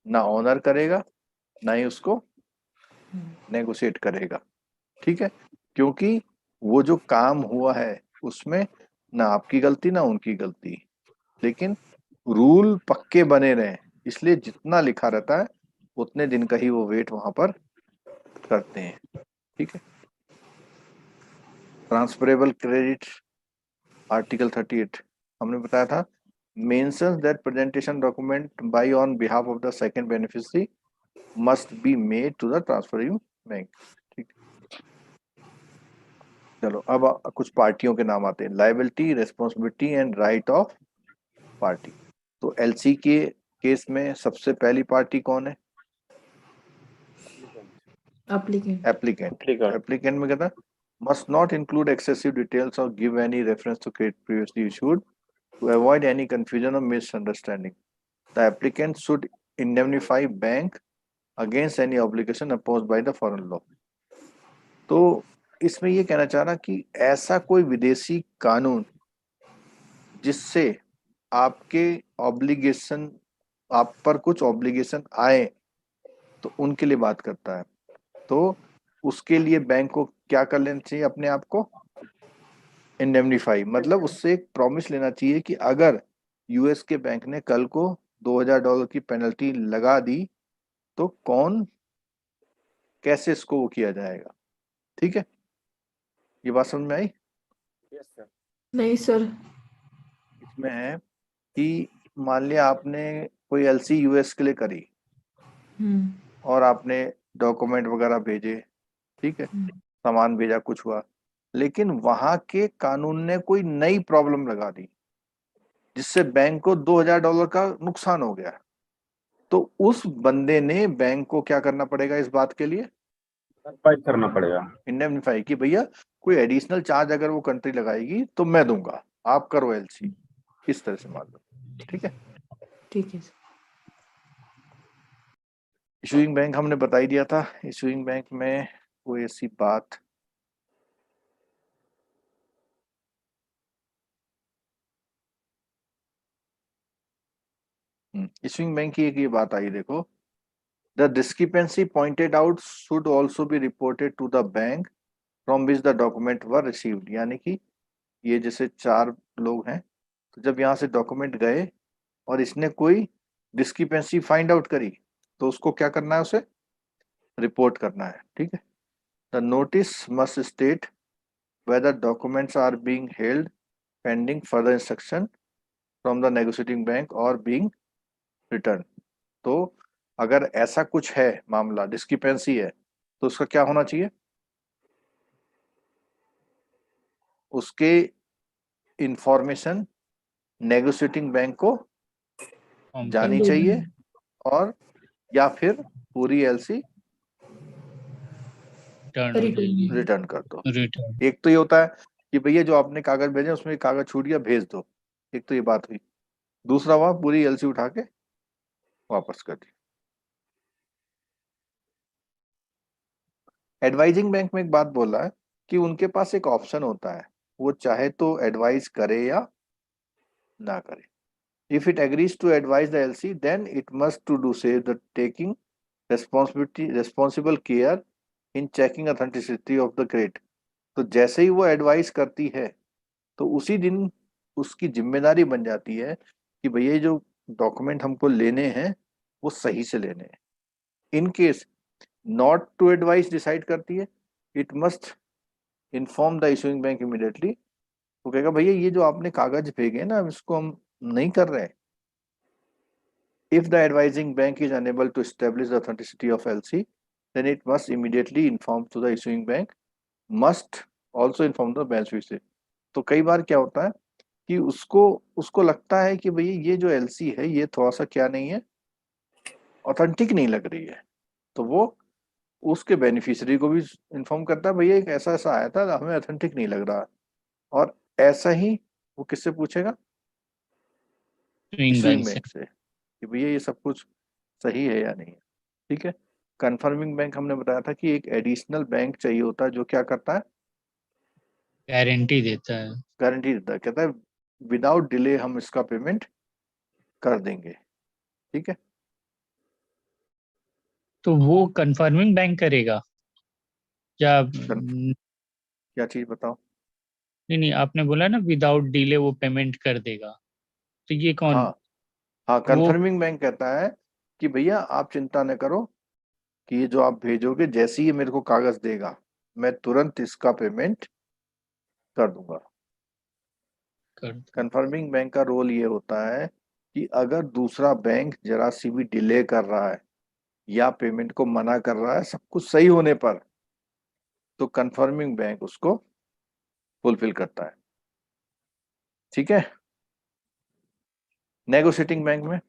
ना ऑनर करेगा ना ही उसको नेगोशिएट करेगा। ठीक है, क्योंकि वो जो काम हुआ है उसमें ना आपकी गलती ना उनकी गलती, लेकिन रूल पक्के बने रहे इसलिए जितना लिखा रहता है उतने दिन का ही वो वेट वहां पर करते हैं। ठीक है, ट्रांसफरेबल क्रेडिट आर्टिकल 38 हमने बताया था, mentions that presentation document by on behalf of the second beneficiary must be made to the transferring bank. ठीक, चलो अब कुछ पार्टियों के नाम आते हैं, liability, responsibility and right of party. तो एलसी के केस में सबसे पहली पार्टी कौन है? एप्लीकेंट में कहता must not include excessive details or give any reference to credit previously issued to avoid any confusion or misunderstanding. The applicant should indemnify bank against any obligation imposed by the foreign law. तो इसमें ये कहना चाह रहा कि ऐसा कोई विदेशी कानून जिससे आपके ऑब्लिगेशन, आप पर कुछ ऑब्लिगेशन आए तो उनके लिए बात करता है। तो उसके लिए बैंक को क्या कर लेना चाहिए? अपने आप को इंडेमनीफाई, मतलब उससे एक प्रॉमिस लेना चाहिए कि अगर यूएस के बैंक ने कल को $2000 की पेनल्टी लगा दी तो कौन कैसे इसको वो किया जाएगा। ठीक है, ये बात समझ में आई? नहीं सर। इसमें है कि मान लिया आपने कोई एलसी यूएस के लिए करी और आपने डॉक्यूमेंट वगैरह भेजे, ठीक है, हम्म। सामान भेजा, कुछ हुआ, लेकिन वहां के कानून ने कोई नई प्रॉब्लम लगा दी जिससे बैंक को $2000 का नुकसान हो गया। तो उस बंदे ने बैंक को क्या करना पड़ेगा इस बात के लिए? भरपाई करना पड़ेगा। इंडेमनिफाई कि भैया कोई एडिशनल चार्ज अगर वो कंट्री लगाएगी तो मैं दूंगा, आप करो एलसी, इस तरह से मान लो, ठीक है। ठीक है सर। इशूइंग बैंक हमने बता ही दिया था। इशूइंग बैंक में कोई ऐसी बात इशूइंग बैंक की एक ये बात आई, देखो, the discrepancy pointed out should also be reported to the bank from which the document were received. यानी कि ये जैसे 4 लोग हैं, तो जब यहाँ से डॉक्यूमेंट गए और इसने कोई डिस्क्रिपेंसी फाइंड आउट करी तो उसको क्या करना है, उसे रिपोर्ट करना है, ठीक है। The notice must state whether documents are being held pending further instruction from the negotiating bank or being returned। तो अगर ऐसा कुछ है, मामला डिस्क्रिपेंसी है, तो उसका क्या होना चाहिए? उसके इंफॉर्मेशन नेगोशिएटिंग बैंक को जानी चाहिए, और या फिर पूरी एलसी रिटर्न कर दो। एक तो ये होता है कि भैया जो आपने कागज भेजे उसमें कागज छूट गया, भेज दो, एक तो ये बात हुई। दूसरा वहां पूरी एलसी उठा के वापस कर दी। एडवाइजिंग बैंक में एक बात बोला है कि उनके पास एक ऑप्शन होता है, वो चाहे तो एडवाइज करे या ना करे। If it agrees to advise the LC then it must to do see the taking responsible care in checking authenticity of the credit. तो जैसे ही वो एडवाइस करती है तो उसी दिन उसकी जिम्मेदारी बन जाती है कि भैया ये जो डॉक्यूमेंट हमको लेने हैं वो सही से लेने हैं। In case not to advise decide करती है, it must inform the issuing bank immediately. वो कहेगा भैया ये जो आपने कागज भेजे ना इसको हम नहीं कर रहे। If the advising bank is unable to establish the authenticity of LC then it must immediately inform to the issuing bank, must also inform the beneficiary. तो कई बार क्या होता है कि उसको लगता है कि भैया ये जो एलसी है ये थोड़ा सा क्या नहीं है, ऑथेंटिक नहीं लग रही है, तो वो उसके बेनिफिशियरी को भी इन्फॉर्म करता है भैया एक ऐसा ऐसा आया था हमें ऑथेंटिक नहीं लग रहा। और ऐसा ही वो किससे पूछेगा? इशूइंग बैंक से कि भैया ये सब कुछ सही है या नहीं है, ठीक है। कंफर्मिंग बैंक हमने बताया था कि एक एडिशनल बैंक चाहिए होता है जो क्या करता है, गारंटी देता है। गारंटी देता है, कहता है विदाउट डिले हम इसका पेमेंट कर देंगे, ठीक है। तो वो कंफर्मिंग बैंक करेगा या क्या चीज बताओ? नहीं, आपने बोला ना विदाउट डिले वो पेमेंट कर देगा, तो ये कौन? हाँ, वो कंफर्मिंग बैंक कहता है कि भैया आप चिंता न करो कि ये जो आप भेजोगे जैसे ही ये मेरे को कागज देगा मैं तुरंत इसका पेमेंट कर दूंगा। कंफर्मिंग बैंक का रोल ये होता है कि अगर दूसरा बैंक जरा सी भी डिले कर रहा है या पेमेंट को मना कर रहा है सब कुछ सही होने पर, तो कंफर्मिंग बैंक उसको फुलफिल करता है, ठीक है। नेगोशिएटिंग बैंक में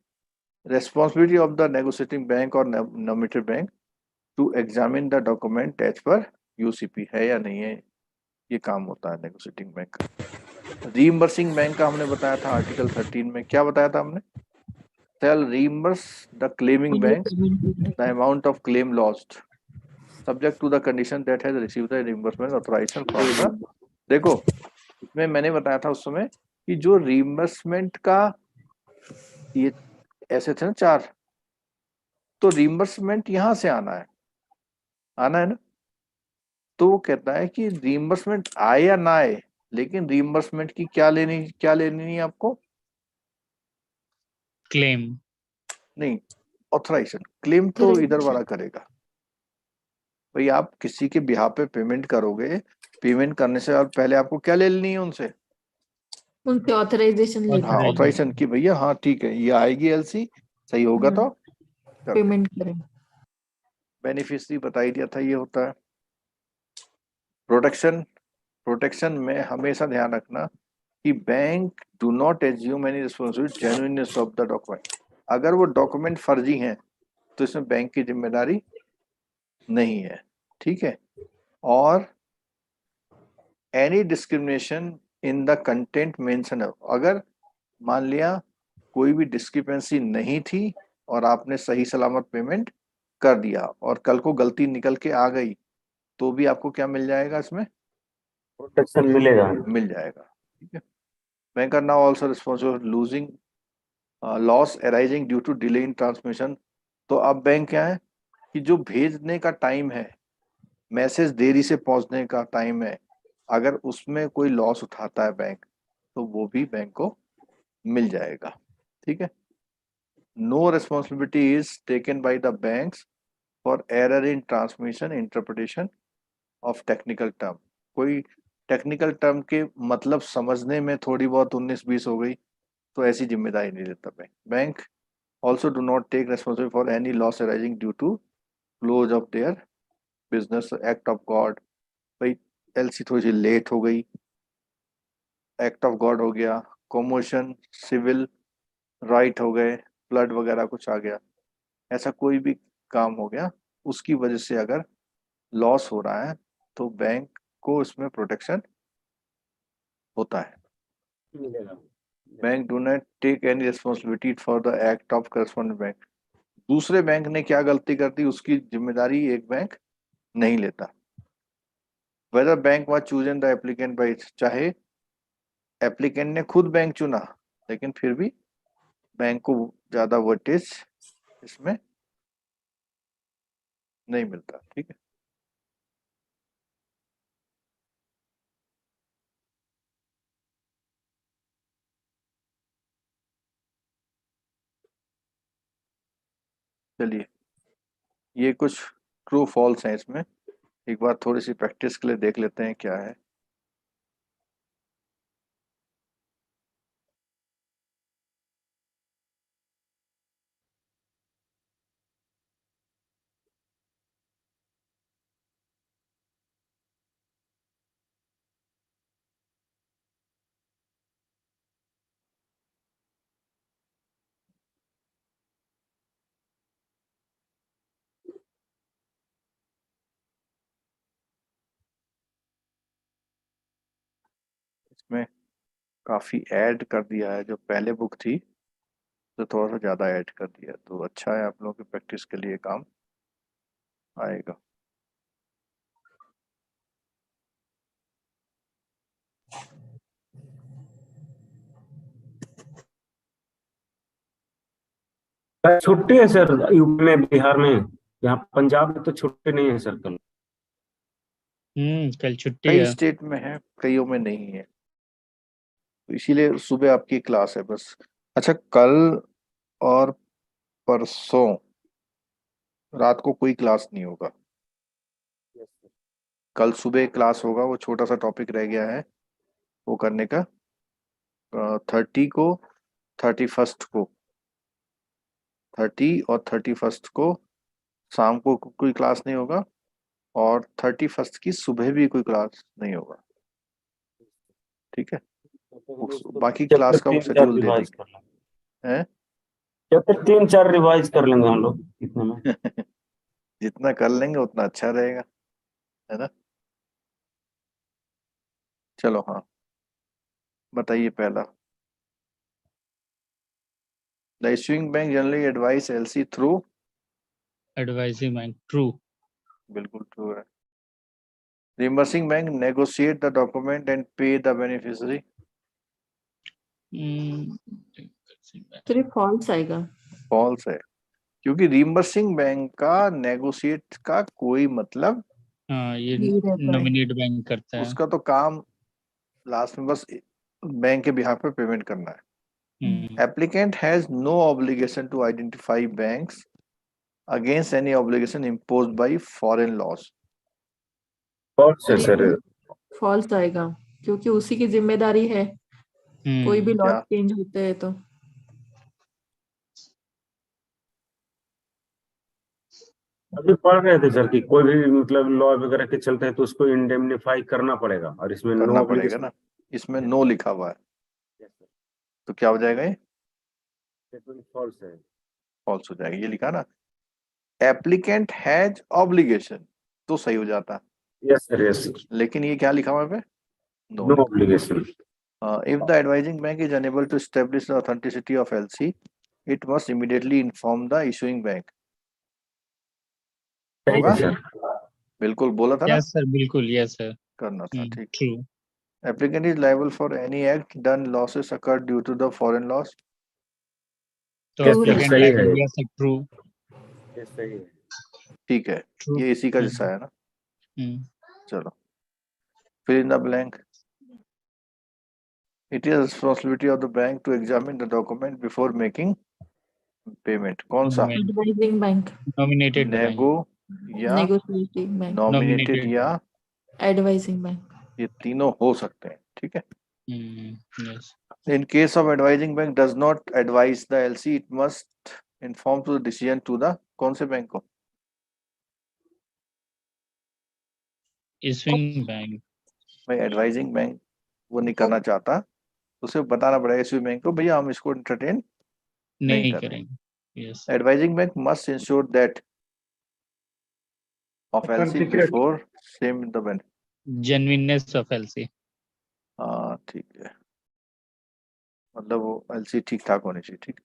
responsibility of the negotiating bank और nominated bank to examine the document as per UCP है या नहीं है, ये काम होता है नेगोशिएटिंग बैंक का। रीइंबर्सिंग बैंक का हमने बताया था आर्टिकल 13 में, क्या बताया था हमने? shall reimburse the claiming bank the amount of claim lost subject to the condition that has received the reimbursement authorization from the। देखो इसमें मैंने बताया था उस समय कि जो रीइंबर्समेंट का ये ऐसे थे ना 4, तो रीइंबर्समेंट यहां से आना है ना। तो वो कहता है कि रीइंबर्समेंट आए या ना आए, लेकिन रीइंबर्समेंट की क्या लेनी है आपको? क्लेम नहीं, ऑथराइजेशन। क्लेम तो इधर वाला करेगा भाई, आप किसी के बिहाफ पे पेमेंट करोगे, पेमेंट करने से और पहले आपको क्या ले लेनी है उनसे ऑथराइजेशन लेना हाँ, है, ऑथराइजेशन की भैया हाँ ठीक है ये आएगी एलसी, सही होगा तो कर पेमेंट करें। बेनिफिशियरी बता ही दिया था, ये होता है। प्रोटेक्शन में हमेशा ध्यान रखना कि bank do not assume any responsibility genuineness of the document. अगर वो डॉक्यूमेंट फर्जी हैं तो इसमें बैंक की जिम्मेदारी नहीं है, ठीक है। और any discrimination in the content mention, अगर मान लिया कोई भी डिस्क्रिपेंसी नहीं थी और आपने सही सलामत पेमेंट कर दिया और कल को गलती निकल के आ गई तो भी आपको क्या मिल जाएगा, इसमें प्रोटेक्शन मिलेगा। मिल जाएगा, ठीक है। Bank are now also responsible losing loss arising due to delay in transmission. तो अब बैंक क्या है कि जो भेजने का टाइम है, मैसेज देरी से पहुंचने का टाइम है, अगर उसमें कोई लॉस उठाता है बैंक तो वो भी बैंक को मिल जाएगा, ठीक है। No responsibility is taken by the banks for error in transmission interpretation of technical term. कोई टेक्निकल टर्म के मतलब समझने में थोड़ी बहुत 19-20 हो गई तो ऐसी जिम्मेदारी नहीं लेता bank. Bank also do not take responsibility for any loss arising due to close of their business, act of God. भाई एलसी थोड़ी सी लेट हो गई, एक्ट ऑफ गॉड हो गया, कॉमोशन, सिविल राइट हो गए, फ्लड वगैरह कुछ आ गया, ऐसा कोई भी काम हो गया, उसकी वजह से अगर लॉस हो रहा है तो बैंक को इसमें प्रोटेक्शन होता है। मिलेगा। Bank do not take any responsibility for the act of corresponding bank. दूसरे बैंक ने क्या गलती कर दी उसकी जिम्मेदारी एक बैंक नहीं लेता। Whether bank was chosen the applicant by, चाहे एप्लीकेंट ने खुद बैंक चुना लेकिन फिर भी बैंक को ज्यादा वेटेज इसमें नहीं मिलता, ठीक है। चलिए, ये कुछ ट्रू फॉल्स हैं इसमें, एक बार थोड़ी सी प्रैक्टिस के लिए देख लेते हैं क्या है। इसमें काफी ऐड कर दिया है, जो पहले बुक थी तो थोड़ा सा ज्यादा ऐड कर दिया, तो अच्छा है, आप लोगों की प्रैक्टिस के लिए काम आएगा। छुट्टी है सर यूपी में, बिहार में, यहाँ पंजाब में तो छुट्टी नहीं है सर कल। कल छुट्टी कई है। स्टेट में है, कईयों में नहीं है, तो इसीलिए सुबह आपकी क्लास है बस। अच्छा, कल और परसों रात को कोई क्लास नहीं होगा। कल सुबह क्लास होगा, वो छोटा सा टॉपिक रह गया है वो करने का, 30 को, 31st को, 30 और 31st को शाम को कोई क्लास नहीं होगा और 31st की सुबह भी कोई क्लास नहीं होगा, ठीक है। बाकी क्लास का वो शेड्यूल दे रिवाइज देंगे, कर लेंगे, हैं। चैप्टर 3-4 रिवाइज कर लेंगे हम लोग इतने में। जितना कर लेंगे उतना अच्छा रहेगा, है ना। चलो, हाँ, बताइए पहला। The issuing bank generally advise LC through, advising bank true. बिल्कुल ट्रू है। Reimbursing bank negotiate the document and pay the beneficiary, तो ये फॉल्स आएगा। फॉल्स है, क्योंकि रिम्बर्सिंग बैंक का नेगोशिएट का कोई मतलब, हाँ, ये यही रहता है। नॉमिनेट बैंक करता है। उसका तो काम लास्ट में बस बैंक के बिहाफ पे पेमेंट करना है। Hmm, applicant has no obligation to identify banks against any obligation imposed by foreign laws. False है तो सर। ये फॉल्स आएगा क्योंकि उसी की जिम्मेदारी है, कोई भी लॉज क्या चेंज होते हैं तो। अभी पढ़ रहे थे सर कि कोई भी मतलब लॉ वगैरह के चलते हैं तो उसको इंडेमनीफाई करना पड़ेगा, और इसमें नो करना पड़ेगा ऑब्लिगेशन। ना, इसमें नो लिखा हुआ है, तो क्या हो जाएगा, ये फॉल्स है। फॉल्स हो जाएगा। ये लिखा ना, एप्लीकेंट हैज ऑब्लिगेशन, तो सही हो जाता, यस सर, यस सर, लेकिन ये क्या लिखा हुआ है पे, no. No obligation. If the advising bank is unable to establish the authenticity of LC, it must immediately inform the issuing bank. होगा, सर। बिल्कुल बोला था ना, यस सर, बिल्कुल यस सर। करना था, ठीक। True. Applicant is liable for any act done losses occurred due to the foreign loss. तो Yes, sir, एप्लीकेंट सही है। Liable, yes sir, true. Yes सही है। ठीक है, ट्रू। ये इसी का हिस्सा है ना। चलो, fill in the blank. It is responsibility of the bank to examine the document before making payment. कौन सा, एडवाइजिंग बैंक, नॉमिनेटेड बैंक। नेगो या नेगोशिएटिंग बैंक, नॉमिनेटेड Nominated या एडवाइजिंग बैंक। ये तीनों हो सकते हैं, ठीक है। Yes. In case of advising bank does not advise the LC, it must inform to the decision to the कौन से बैंक को, इशूइंग बैंक। भाई एडवाइजिंग बैंक वो नहीं करना चाहता, उसे बताना पड़ेगा इसी बैंक को, भैया हम इसको एंटरटेन नहीं नहीं कर रहे। करेंगे। Yes. Advising bank must ensure that of LC before same in the bank. Genuineness of LC. हाँ ठीक है, मतलब वो LC ठीक ठाक होनी चाहिए, ठीक।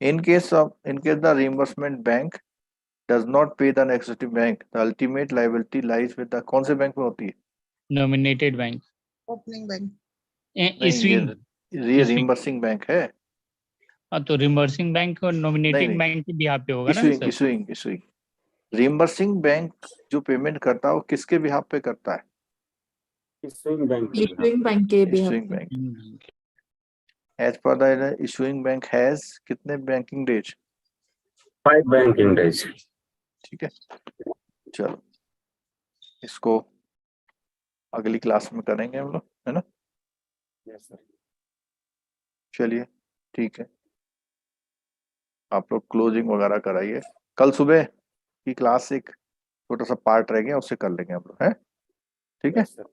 In case the reimbursement bank does not pay the next bank, the ultimate liability lies with the कौन से बैंक में होती है, नॉमिनेटेड बैंक। Opening bank. नहीं इशूइंग। ये रिइंबर्सिंग बैंक है, तो रिमर्सिंग बैंक और नहीं नॉमिनेटिंग नहीं, बैंक के बिहाफ पे होगा ना issuing sir. Issuing issuing reimbursing bank जो पेमेंट करता है वो किसके बिहाफ पे करता है, इशूइंग बैंक के बिहाफ इशूइंग पे। बैंक के भी issuing bank. As per the issuing bank has कितने बैंकिंग डेज, 5 बैंकिंग डेज। ठीक है। चलो, इसको अगली क्लास में करेंगे हम लोग, है ना। Yes sir. चलिए ठीक है, आप लोग क्लोजिंग वगैरह कराइए, कल सुबह की क्लास एक छोटा सा पार्ट रह गया, उससे कर लेंगे हम लोग, है, ठीक है। Yes sir.